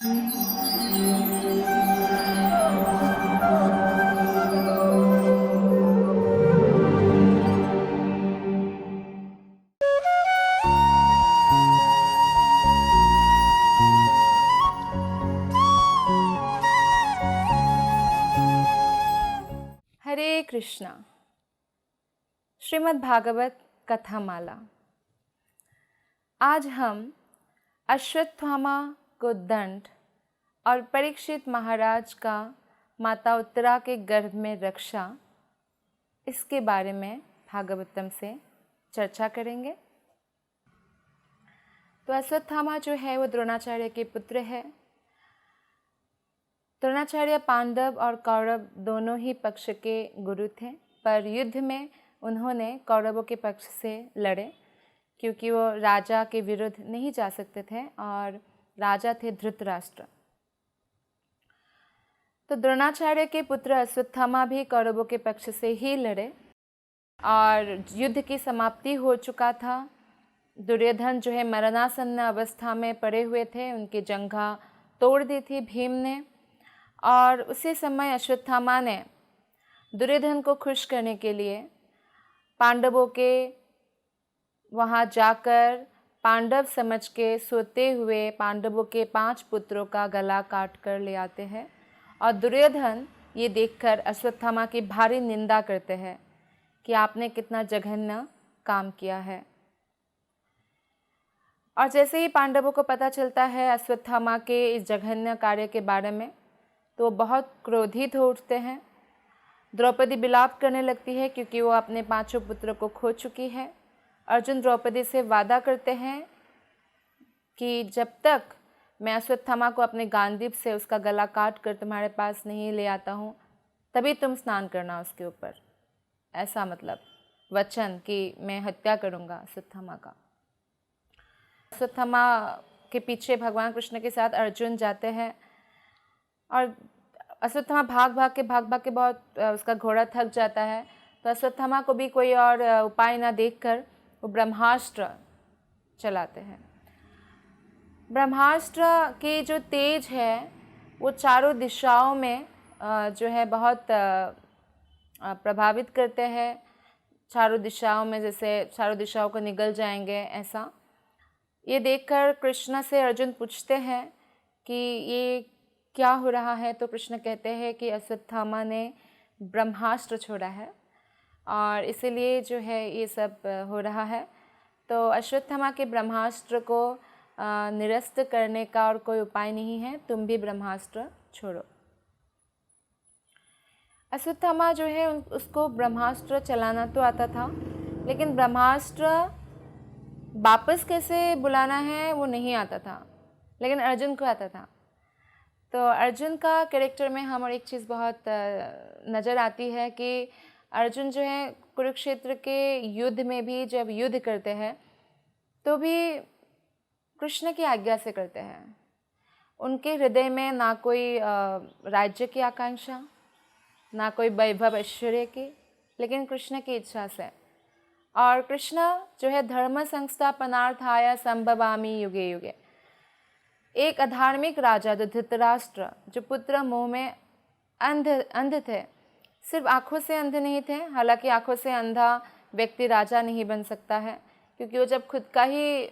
हरे कृष्णा। श्रीमद् भागवत कथामाला। आज हम अश्वत्थामा को दंड और परीक्षित महाराज का माता उत्तरा के गर्भ में रक्षा, इसके बारे में भागवतम से चर्चा करेंगे। तो अश्वत्थामा जो है वो द्रोणाचार्य के पुत्र है। द्रोणाचार्य पांडव और कौरव दोनों ही पक्ष के गुरु थे, पर युद्ध में उन्होंने कौरवों के पक्ष से लड़े क्योंकि वो राजा के विरुद्ध नहीं जा सकते थे और राजा थे धृतराष्ट्र। तो द्रोणाचार्य के पुत्र अश्वत्थामा भी कौरवों के पक्ष से ही लड़े और युद्ध की समाप्ति हो चुका था। दुर्योधन जो है मरणासन्न अवस्था में पड़े हुए थे, उनकी जंघा तोड़ दी थी भीम ने। और उसी समय अश्वत्थामा ने दुर्योधन को खुश करने के लिए पांडवों के वहाँ जाकर पांडव समझ के सोते हुए पांडवों के 5 पुत्रों का गला काट कर ले आते हैं। और दुर्योधन ये देखकर अश्वत्थामा की भारी निंदा करते हैं कि आपने कितना जघन्य काम किया है। और जैसे ही पांडवों को पता चलता है अश्वत्थामा के इस जघन्य कार्य के बारे में, तो वो बहुत क्रोधित हो उठते हैं। द्रौपदी विलाप करने लगती है क्योंकि वो अपने 5 पुत्रों को खो चुकी है। अर्जुन द्रौपदी से वादा करते हैं कि जब तक मैं अश्वत्थामा को अपने गांडीव से उसका गला काट कर तुम्हारे पास नहीं ले आता हूँ, तभी तुम स्नान करना उसके ऊपर। ऐसा मतलब वचन कि मैं हत्या करूँगा अश्वत्थामा का। अश्वत्थामा के पीछे भगवान कृष्ण के साथ अर्जुन जाते हैं और अश्वत्थामा भाग भाग के बहुत उसका घोड़ा थक जाता है। तो अश्वत्थामा को भी कोई और उपाय ना देखकर वो ब्रह्मास्त्र चलाते हैं। ब्रह्मास्त्र की जो तेज है वो चारों दिशाओं में जो है बहुत प्रभावित करते हैं। चारों दिशाओं में जैसे चारों दिशाओं को निगल जाएंगे, ऐसा। ये देखकर कृष्ण से अर्जुन पूछते हैं कि ये क्या हो रहा है। तो कृष्ण कहते हैं कि अश्वत्थामा ने ब्रह्मास्त्र छोड़ा है और इसीलिए जो है ये सब हो रहा है। तो अश्वत्थामा के ब्रह्मास्त्र को निरस्त करने का और कोई उपाय नहीं है, तुम भी ब्रह्मास्त्र छोड़ो। अश्वत्थामा जो है उसको ब्रह्मास्त्र चलाना तो आता था, लेकिन ब्रह्मास्त्र वापस कैसे बुलाना है वो नहीं आता था, लेकिन अर्जुन को आता था। तो अर्जुन का कैरेक्टर में हमें एक चीज़ बहुत नज़र आती है कि अर्जुन जो है कुरुक्षेत्र के युद्ध में भी जब युद्ध करते हैं तो भी कृष्ण की आज्ञा से करते हैं। उनके हृदय में ना कोई राज्य की आकांक्षा, ना कोई वैभव ऐश्वर्य की, लेकिन कृष्ण की इच्छा से। और कृष्ण जो है धर्म संस्थापनार्थाय संभवामि युगे युगे। एक अधार्मिक राजा जो धृतराष्ट्र, जो पुत्र मोह में अंध थे, सिर्फ आँखों से अंधे नहीं थे। हालांकि आँखों से अंधा व्यक्ति राजा नहीं बन सकता है, क्योंकि वो जब खुद का ही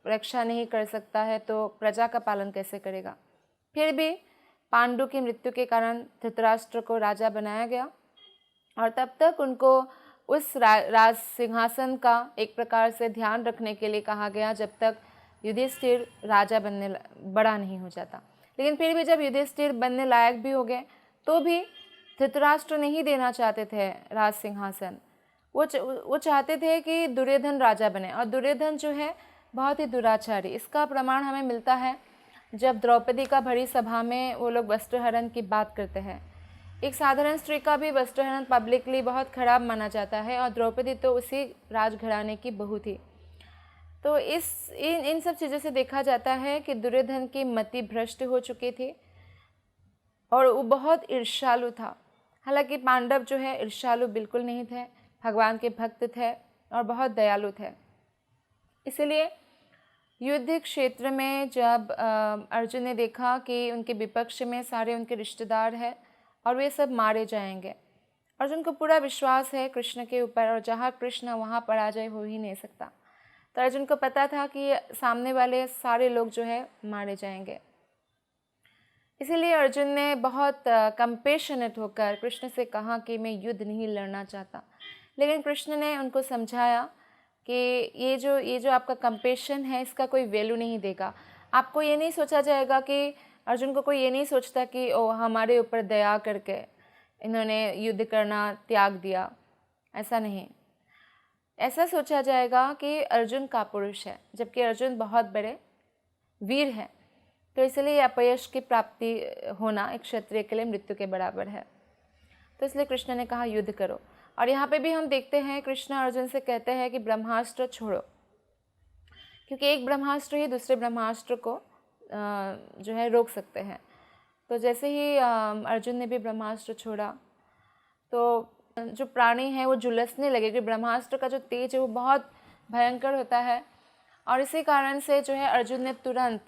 रक्षा नहीं कर सकता है तो प्रजा का पालन कैसे करेगा। फिर भी पांडु की मृत्यु के कारण धृतराष्ट्र को राजा बनाया गया और तब तक उनको उस राज सिंहासन का एक प्रकार से ध्यान रखने के लिए कहा गया जब तक युधिष्ठिर राजा बनने बड़ा नहीं हो जाता। लेकिन फिर भी जब युधिष्ठिर बनने लायक भी हो गए तो भी धृतराष्ट्र नहीं देना चाहते थे राज सिंहासन। वो चाहते थे कि दुर्योधन राजा बने, और दुर्योधन जो है बहुत ही दुराचारी। इसका प्रमाण हमें मिलता है जब द्रौपदी का भरी सभा में वो लोग वस्त्रहरण की बात करते हैं। एक साधारण स्त्री का भी वस्त्रहरण पब्लिकली बहुत खराब माना जाता है, और द्रौपदी तो उसी राजघराने की बहू थी। तो इन सब चीज़ों से देखा जाता है कि दुर्योधन की मति भ्रष्ट हो चुकी थी और वो बहुत ईर्ष्यालु था। हालांकि पांडव जो है ईर्ष्यालु बिल्कुल नहीं थे, भगवान के भक्त थे और बहुत दयालु थे। इसलिए युद्ध क्षेत्र में जब अर्जुन ने देखा कि उनके विपक्ष में सारे उनके रिश्तेदार हैं और वे सब मारे जाएंगे, अर्जुन को पूरा विश्वास है कृष्ण के ऊपर, और जहाँ कृष्ण वहाँ पराजय हो ही नहीं सकता। तो अर्जुन को पता था कि सामने वाले सारे लोग जो है मारे जाएंगे। इसीलिए अर्जुन ने बहुत कंपेशनेट होकर कृष्ण से कहा कि मैं युद्ध नहीं लड़ना चाहता। लेकिन कृष्ण ने उनको समझाया कि ये जो आपका कंपेशन है इसका कोई वैल्यू नहीं देगा। आपको ये नहीं सोचा जाएगा कि अर्जुन को कोई ये नहीं सोचता कि ओ हमारे ऊपर दया करके इन्होंने युद्ध करना त्याग दिया, ऐसा नहीं। ऐसा सोचा जाएगा कि अर्जुन कापुरुष है, जबकि अर्जुन बहुत बड़े वीर है। तो इसलिए अपयश की प्राप्ति होना एक क्षत्रिय के लिए मृत्यु के बराबर है। तो इसलिए कृष्ण ने कहा युद्ध करो। और यहाँ पे भी हम देखते हैं कृष्ण अर्जुन से कहते हैं कि ब्रह्मास्त्र छोड़ो, क्योंकि एक ब्रह्मास्त्र ही दूसरे ब्रह्मास्त्र को जो है रोक सकते हैं। तो जैसे ही अर्जुन ने भी ब्रह्मास्त्र छोड़ा तो जो प्राणी है वो झुलसने लगे, कि ब्रह्मास्त्र का जो तेज है वो बहुत भयंकर होता है। और इसी कारण से जो है अर्जुन ने तुरंत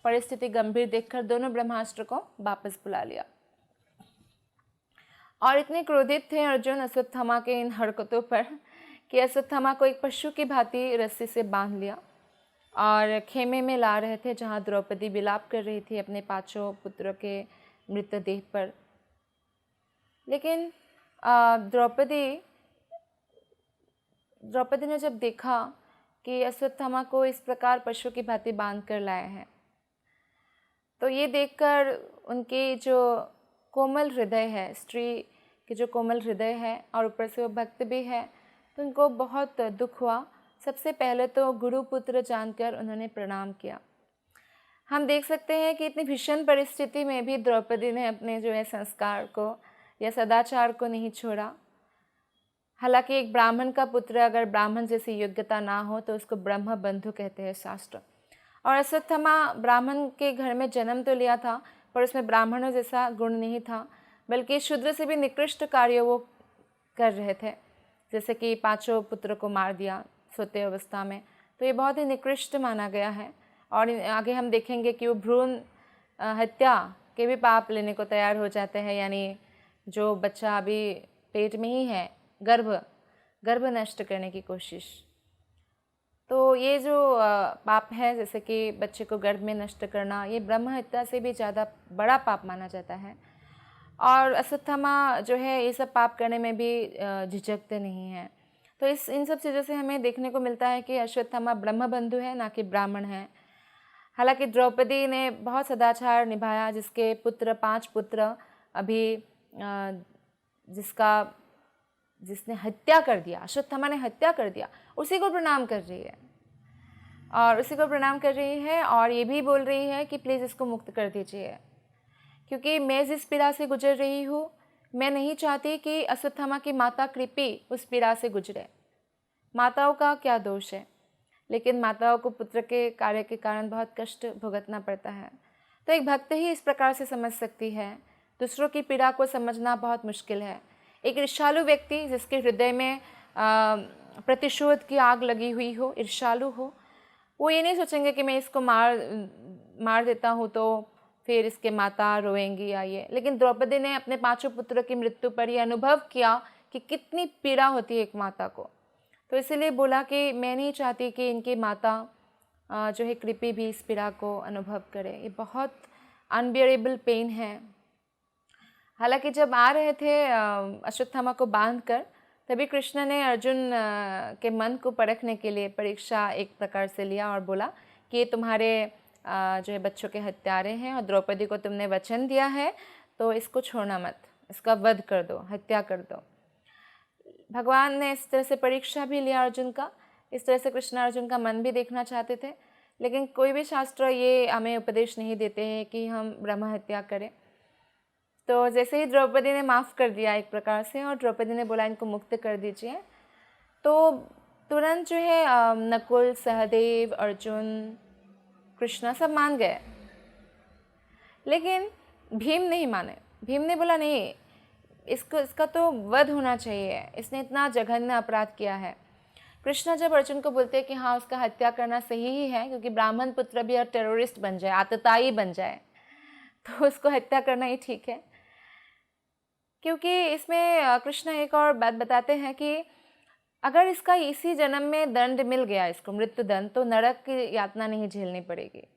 परिस्थिति गंभीर देखकर दोनों ब्रह्मास्त्र को वापस बुला लिया। और इतने क्रोधित थे अर्जुन अश्वत्थामा के इन हरकतों पर कि अश्वत्थामा को एक पशु की भांति रस्सी से बांध लिया और खेमे में ला रहे थे, जहाँ द्रौपदी विलाप कर रही थी अपने 5 पुत्रों के मृतदेह पर। लेकिन द्रौपदी ने जब देखा कि अश्वत्थामा को इस प्रकार पशु की भांति बांध कर लाए हैं, तो ये देखकर उनके जो कोमल हृदय है, स्त्री के जो कोमल हृदय है और ऊपर से वो भक्त भी है, तो उनको बहुत दुख हुआ। सबसे पहले तो गुरुपुत्र जानकर उन्होंने प्रणाम किया। हम देख सकते हैं कि इतनी भीषण परिस्थिति में भी द्रौपदी ने अपने जो है संस्कार को या सदाचार को नहीं छोड़ा। हालांकि एक ब्राह्मण का पुत्र अगर ब्राह्मण जैसी योग्यता ना हो तो उसको ब्रह्म बंधु कहते हैं शास्त्र। और अश्वत्थामा ब्राह्मण के घर में जन्म तो लिया था, पर उसमें ब्राह्मणों जैसा गुण नहीं था, बल्कि शूद्र से भी निकृष्ट कार्य वो कर रहे थे, जैसे कि 5 पुत्र को मार दिया सोते अवस्था में। तो ये बहुत ही निकृष्ट माना गया है। और आगे हम देखेंगे कि वो भ्रूण हत्या के भी पाप लेने को तैयार हो जाते हैं, यानी जो बच्चा अभी पेट में ही है, गर्भ नष्ट करने की कोशिश। तो ये जो पाप है, जैसे कि बच्चे को गर्भ में नष्ट करना, ये ब्रह्म हत्या से भी ज़्यादा बड़ा पाप माना जाता है। और अश्वत्थामा जो है ये सब पाप करने में भी झिझकते नहीं हैं। तो इन सब चीज़ों से हमें देखने को मिलता है कि अश्वत्थामा ब्रह्म बंधु है, ना कि ब्राह्मण है। हालांकि द्रौपदी ने बहुत सदाचार निभाया, जिसके 5 पुत्र अभी जिसने हत्या कर दिया, अश्वत्थामा ने हत्या कर दिया, उसी को प्रणाम कर रही है। और ये भी बोल रही है कि प्लीज़ इसको मुक्त कर दीजिए, क्योंकि मैं जिस पीड़ा से गुजर रही हूँ, मैं नहीं चाहती कि अश्वत्थामा की माता कृपि उस पीड़ा से गुजरे। माताओं का क्या दोष है, लेकिन माताओं को पुत्र के कार्य के कारण बहुत कष्ट भुगतना पड़ता है। तो एक भक्त ही इस प्रकार से समझ सकती है, दूसरों की पीड़ा को समझना बहुत मुश्किल है। एक ईर्ष्यालु व्यक्ति जिसके हृदय में प्रतिशोध की आग लगी हुई हो, ईर्ष्यालु हो, वो ये नहीं सोचेंगे कि मैं इसको मार देता हूँ तो फिर इसके माता रोएंगी या ये। लेकिन द्रौपदी ने अपने 5 पुत्रों की मृत्यु पर यह अनुभव किया कि कितनी पीड़ा होती है एक माता को। तो इसीलिए बोला कि मैं नहीं चाहती कि इनकी माता जो है कृपि भी इस पीड़ा को अनुभव करे। ये बहुत अनबियरेबल पेन है। हालांकि जब आ रहे थे अश्वत्थामा को बांधकर, तभी कृष्ण ने अर्जुन के मन को परखने के लिए परीक्षा एक प्रकार से लिया और बोला कि ये तुम्हारे जो है बच्चों के हत्यारे हैं और द्रौपदी को तुमने वचन दिया है, तो इसको छोड़ना मत, इसका वध कर दो, हत्या कर दो। भगवान ने इस तरह से परीक्षा भी लिया अर्जुन का। इस तरह से कृष्ण अर्जुन का मन भी देखना चाहते थे, लेकिन कोई भी शास्त्र ये हमें उपदेश नहीं देते हैं कि हम ब्रह्म हत्या करें। तो जैसे ही द्रौपदी ने माफ़ कर दिया एक प्रकार से, और द्रौपदी ने बोला इनको मुक्त कर दीजिए, तो तुरंत जो है नकुल, सहदेव, अर्जुन, कृष्णा सब मान गए। लेकिन भीम नहीं माने। भीम ने बोला नहीं, इसका तो वध होना चाहिए, इसने इतना जघन्य अपराध किया है। कृष्ण जब अर्जुन को बोलते हैं कि हाँ उसका हत्या करना सही ही है, क्योंकि ब्राह्मण पुत्र भी और टेररिस्ट बन जाए, आतताई बन जाए, तो उसको हत्या करना ही ठीक है। क्योंकि इसमें कृष्ण एक और बात बताते हैं कि अगर इसका इसी जन्म में दंड मिल गया, इसको मृत्यु दंड, तो नरक की यातना नहीं झेलनी पड़ेगी।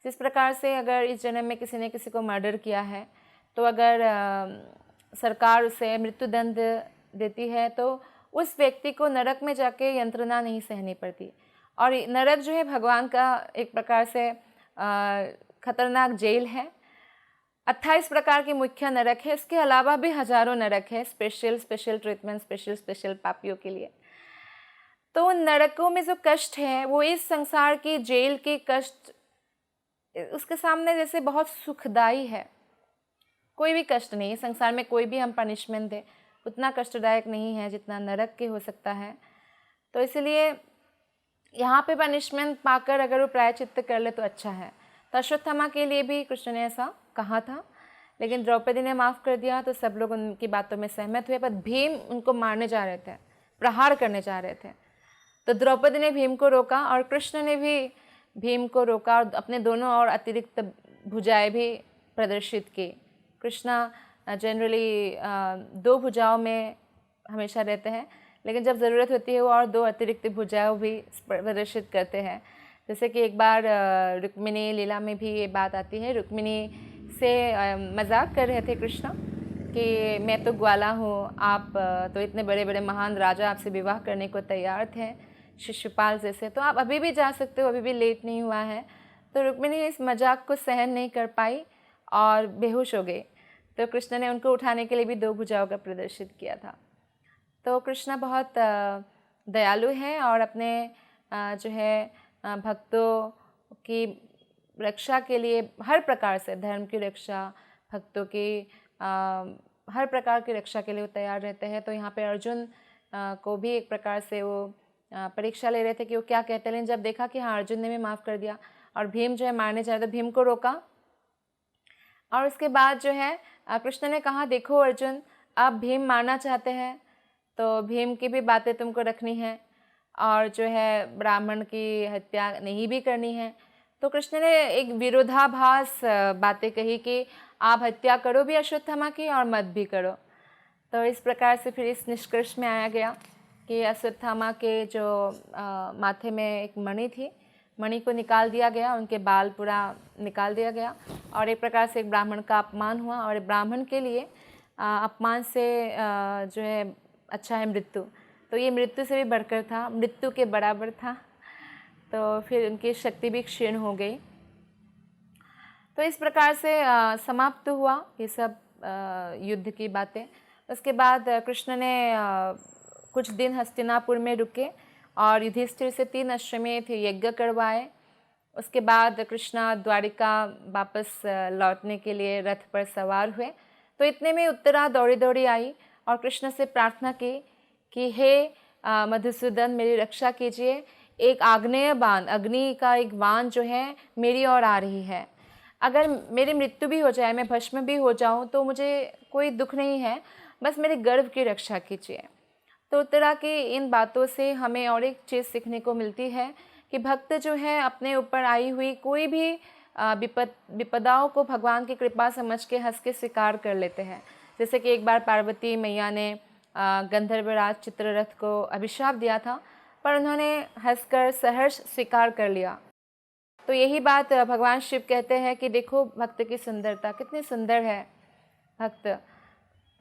जिस प्रकार से अगर इस जन्म में किसी ने किसी को मर्डर किया है, तो अगर सरकार उसे मृत्यु दंड देती है तो उस व्यक्ति को नरक में जाके यंत्रणा नहीं सहनी पड़ती। और नरक जो है भगवान का एक प्रकार से खतरनाक जेल है। 28 प्रकार के मुख्य नरक है, इसके अलावा भी हजारों नरक है, स्पेशल ट्रीटमेंट स्पेशल पापियों के लिए। तो उन नरकों में जो कष्ट है वो इस संसार की जेल के कष्ट उसके सामने जैसे बहुत सुखदाई है। कोई भी कष्ट नहीं है संसार में, कोई भी हम पनिशमेंट दें उतना कष्टदायक नहीं है जितना नरक के हो सकता है। तो इसलिए यहाँ पे पनिशमेंट पाकर अगर वो प्रायश्चित्त कर ले तो अच्छा है। तो अश्वत्थामा के लिए भी कृष्ण ने ऐसा कहा था, लेकिन द्रौपदी ने माफ़ कर दिया तो सब लोग उनकी बातों में सहमत हुए। पर भीम उनको मारने जा रहे थे, प्रहार करने जा रहे थे, तो द्रौपदी ने भीम को रोका और कृष्ण ने भी भीम को रोका और अपने दोनों और अतिरिक्त भुजाएं भी प्रदर्शित की। कृष्णा जनरली 2 भुजाओं में हमेशा रहते हैं, लेकिन जब ज़रूरत होती है वो और 2 अतिरिक्त भुजाएं भी प्रदर्शित करते हैं। जैसे कि एक बार रुक्मिणी लीला में भी ये बात आती है। रुक्मिणी से मजाक कर रहे थे कृष्ण कि मैं तो ग्वाला हूँ, आप तो इतने बड़े बड़े महान राजा आपसे विवाह करने को तैयार थे शिशुपाल जैसे, तो आप अभी भी जा सकते हो, अभी भी लेट नहीं हुआ है। तो रुक्मिणी इस मजाक को सहन नहीं कर पाई और बेहोश हो गई। तो कृष्ण ने उनको उठाने के लिए भी 2 भुजाओं का प्रदर्शित किया था। तो कृष्ण बहुत दयालु हैं और अपने जो है भक्तों की रक्षा के लिए हर प्रकार से, धर्म की रक्षा, भक्तों की हर प्रकार की रक्षा के लिए वो तैयार रहते हैं। तो यहाँ पे अर्जुन को भी एक प्रकार से वो परीक्षा ले रहे थे कि वो क्या कहते हैं, लेकिन जब देखा कि हाँ अर्जुन ने भी माफ़ कर दिया और भीम जो है मारने जा रहे तो भीम को रोका। और उसके बाद जो है कृष्ण ने कहा देखो अर्जुन, आप भीम मारना चाहते हैं तो भीम की भी बातें तुमको रखनी है और जो है ब्राह्मण की हत्या नहीं भी करनी है। तो कृष्ण ने एक विरोधाभास बातें कही कि आप हत्या करो भी अश्वत्थामा की और मत भी करो। तो इस प्रकार से फिर इस निष्कर्ष में आया गया कि अश्वत्थामा के जो माथे में एक मणि थी, मणि को निकाल दिया गया, उनके बाल पूरा निकाल दिया गया और एक प्रकार से एक ब्राह्मण का अपमान हुआ। और ब्राह्मण के लिए अपमान से जो है अच्छा है मृत्यु, तो ये मृत्यु से भी बढ़कर था, मृत्यु के बराबर था। तो फिर उनकी शक्ति भी क्षीण हो गई। तो इस प्रकार से समाप्त हुआ ये सब युद्ध की बातें। उसके बाद कृष्ण ने कुछ दिन हस्तिनापुर में रुके और युधिष्ठिर से 3 अश्वमेध यज्ञ करवाए। उसके बाद कृष्णा द्वारिका वापस लौटने के लिए रथ पर सवार हुए। तो इतने में उत्तरा दौड़ी दौड़ी आई और कृष्ण से प्रार्थना की कि हे मधुसूदन मेरी रक्षा कीजिए, एक आग्नेय बाण, अग्नि का एक बाण जो है मेरी ओर आ रही है, अगर मेरी मृत्यु भी हो जाए, मैं भस्म भी हो जाऊं तो मुझे कोई दुख नहीं है, बस मेरे गर्भ की रक्षा कीजिए। तो उत्तरा की इन बातों से हमें और एक चीज़ सीखने को मिलती है कि भक्त जो है अपने ऊपर आई हुई कोई भी विपदाओं को भगवान की कृपा समझ के हंस के स्वीकार कर लेते हैं। जैसे कि एक बार पार्वती मैया ने गंधर्वराज चित्ररथ को अभिशाप दिया था, पर उन्होंने हंसकर सहर्ष स्वीकार कर लिया। तो यही बात भगवान शिव कहते हैं कि देखो भक्त की सुंदरता कितनी सुंदर है, भक्त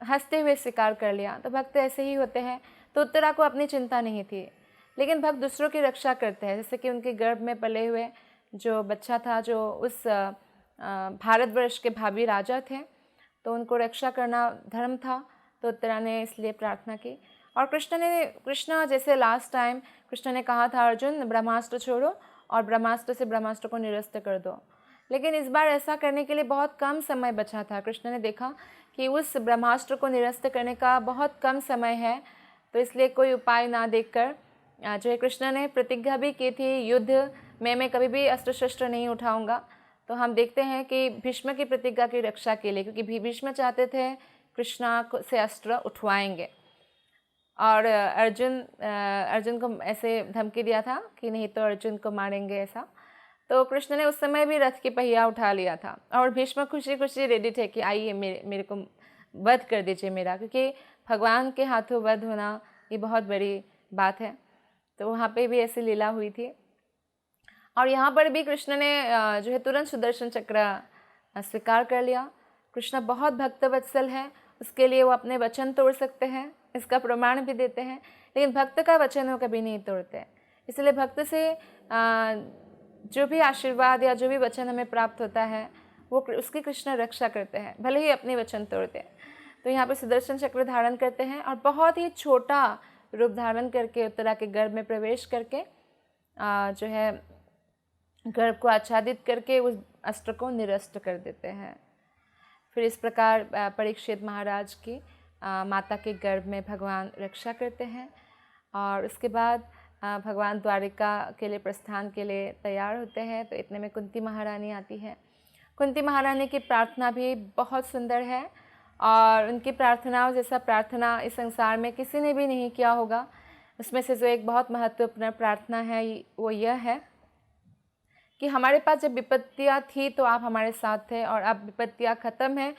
हंसते हुए स्वीकार कर लिया। तो भक्त ऐसे ही होते हैं। तो उत्तरा को अपनी चिंता नहीं थी, लेकिन भक्त दूसरों की रक्षा करते हैं। जैसे कि उनके गर्भ में पले हुए जो बच्चा था, जो उस भारतवर्ष के भावी राजा थे, तो उनको रक्षा करना धर्म था। तो उत्तरा ने इसलिए प्रार्थना की। और कृष्ण जैसे लास्ट टाइम कृष्ण ने कहा था अर्जुन ब्रह्मास्त्र छोड़ो और ब्रह्मास्त्र से ब्रह्मास्त्र को निरस्त कर दो, लेकिन इस बार ऐसा करने के लिए बहुत कम समय बचा था। कृष्ण ने देखा कि उस ब्रह्मास्त्र को निरस्त करने का बहुत कम समय है, तो इसलिए कोई उपाय ना देखकर जो है कृष्ण ने प्रतिज्ञा भी की थी युद्ध में मैं कभी भी अस्त्र शस्त्र नहीं उठाऊंगा। तो हम देखते हैं कि भीष्म की प्रतिज्ञा की रक्षा के लिए, क्योंकि भीष्म चाहते थे कृष्णा से अस्त्र उठवाएंगे और अर्जुन को ऐसे धमकी दिया था कि नहीं तो अर्जुन को मारेंगे ऐसा। तो कृष्ण ने उस समय भी रथ की पहिया उठा लिया था और भीष्म खुशी खुशी रेडी थे कि आइए मेरे को वध कर दीजिए मेरा, क्योंकि भगवान के हाथों वध होना ये बहुत बड़ी बात है। तो वहाँ पे भी ऐसी लीला हुई थी। और यहाँ पर भी कृष्ण ने जो है तुरंत सुदर्शन चक्र स्वीकार कर लिया। कृष्ण बहुत भक्तवत्सल है, उसके लिए वो अपने वचन तोड़ सकते हैं, इसका प्रमाण भी देते हैं, लेकिन भक्त का वचन वो कभी नहीं तोड़ते। इसलिए भक्त से जो भी आशीर्वाद या जो भी वचन हमें प्राप्त होता है वो उसकी कृष्ण रक्षा करते हैं, भले ही अपने वचन तोड़ते हैं। तो यहाँ पर सुदर्शन चक्र धारण करते हैं और बहुत ही छोटा रूप धारण करके उत्तरा के गर्भ में प्रवेश करके जो है गर्भ को आच्छादित करके उस अस्त्र को निरस्त कर देते हैं। फिर इस प्रकार परीक्षित महाराज की माता के गर्भ में भगवान रक्षा करते हैं और उसके बाद भगवान द्वारिका के लिए प्रस्थान के लिए तैयार होते हैं। तो इतने में कुंती महारानी आती है। कुंती महारानी की प्रार्थना भी बहुत सुंदर है और उनकी प्रार्थनाओं जैसा प्रार्थना इस संसार में किसी ने भी नहीं किया होगा। उसमें से जो एक बहुत महत्वपूर्ण प्रार्थना है वो यह है कि हमारे पास जब विपत्तियाँ थी तो आप हमारे साथ थे और अब विपत्तियाँ ख़त्म है,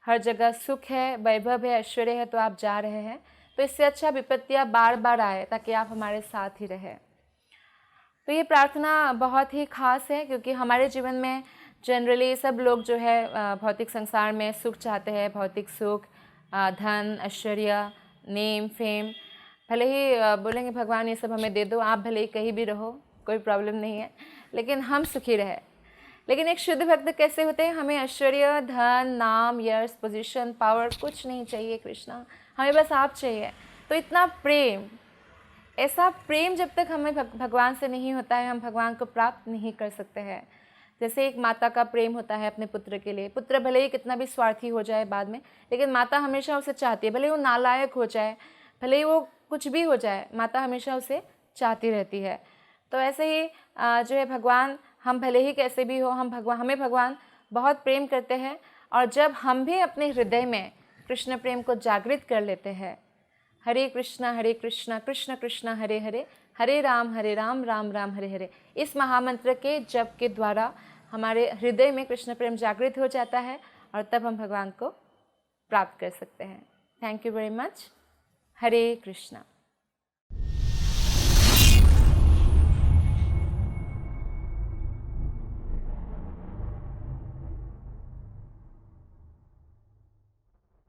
हर जगह सुख है, वैभव है, ऐश्वर्य है, तो आप जा रहे हैं। तो इससे अच्छा विपत्तियाँ बार बार आए ताकि आप हमारे साथ ही रहे। तो ये प्रार्थना बहुत ही ख़ास है क्योंकि हमारे जीवन में जनरली सब लोग जो है भौतिक संसार में सुख चाहते हैं, भौतिक सुख, धन, ऐश्वर्य, नेम, फेम। भले ही बोलेंगे भगवान ये सब हमें दे दो, आप भले ही कहीं भी रहो, कोई प्रॉब्लम नहीं है, लेकिन हम सुखी रहे। लेकिन एक शुद्ध भक्त कैसे होते हैं? हमें ऐश्वर्य, धन, नाम, यश, पोजीशन, पावर कुछ नहीं चाहिए कृष्णा, हमें बस आप चाहिए। तो इतना प्रेम, ऐसा प्रेम जब तक हमें भगवान से नहीं होता है हम भगवान को प्राप्त नहीं कर सकते हैं। जैसे एक माता का प्रेम होता है अपने पुत्र के लिए, पुत्र भले ही कितना भी स्वार्थी हो जाए बाद में, लेकिन माता हमेशा उसे चाहती है, भले ही वो नालायक हो जाए, भले ही वो कुछ भी हो जाए, माता हमेशा उसे चाहती रहती है। तो ऐसे ही जो है भगवान, हम भले ही कैसे भी हो, हमें भगवान बहुत प्रेम करते हैं। और जब हम भी अपने हृदय में कृष्ण प्रेम को जागृत कर लेते हैं, हरे कृष्णा कृष्ण कृष्ण हरे हरे, हरे राम राम राम हरे हरे, इस महामंत्र के जप के द्वारा हमारे हृदय में कृष्ण प्रेम जागृत हो जाता है और तब हम भगवान को प्राप्त कर सकते हैं। Thank you very much. Hare Krishna.